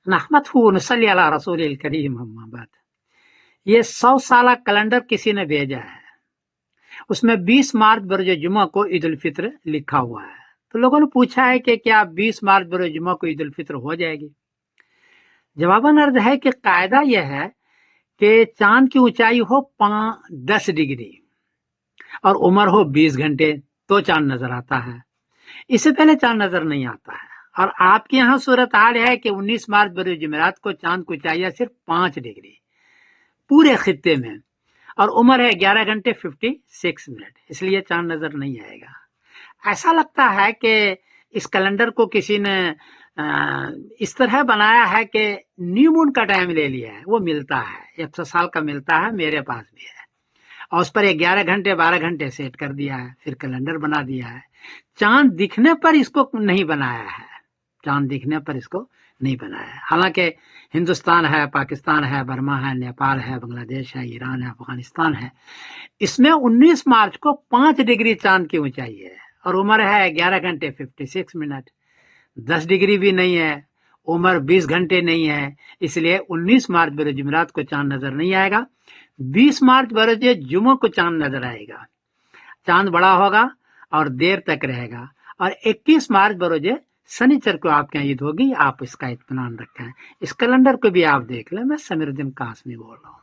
नहमदहु व नसल्ली अला रसूलिल करीम, अम्मा बाद। ये 100 साल कैलेंडर किसी ने भेजा है, उसमें 20 मार्च बरोज जुमा को ईद उल फित्र लिखा हुआ है। तो लोगों ने पूछा है कि क्या 20 मार्च बरोज जुमा को ईद उल फित्र हो जाएगी? जवाबन अर्ज है कि कायदा यह है कि चांद की ऊंचाई हो 10 डिग्री और उम्र हो 20 घंटे तो चांद नजर आता है, इससे पहले चांद नजर नहीं आता है। और आपके यहाँ सूरत हाल है कि 19 मार्च बरोज जुमेरात को चांद की ऊंचाई सिर्फ 5 डिग्री पूरे खित्ते में, और उम्र है 11 घंटे 56 मिनट, इसलिए चांद नजर नहीं आएगा। ऐसा लगता है कि इस कैलेंडर को किसी ने इस तरह बनाया है कि न्यू मून का टाइम ले लिया है, वो मिलता है 100 साल का मिलता है, मेरे पास भी है, और उस पर 11 घंटे 12 घंटे सेट कर दिया है, फिर कैलेंडर बना दिया है। चांद दिखने पर इसको नहीं बनाया है, चांद दिखने पर इसको नहीं बनाया है। हालांकि हिंदुस्तान है, पाकिस्तान है, बर्मा है, नेपाल है, बांग्लादेश है, ईरान है, अफगानिस्तान है, इसमें 19 मार्च को 5 डिग्री चांद की ऊंचाई है और उम्र है 11 घंटे 56 मिनट। 10 डिग्री भी नहीं है, उम्र 20 घंटे नहीं है, इसलिए 19 मार्च बरोज जुमेरात को चांद नजर नहीं आएगा। 20 मार्च बरोज जुमा को चांद नजर आएगा, चांद बड़ा होगा और देर तक रहेगा। और 21 मार्च बरोज शनिचर को आपके यहाँ ईद होगी, आप इसका इत्मीनान रखें। इस कैलेंडर को भी आप देख लें। मैं समीरुद्दीन कासमी बोल रहा हूँ।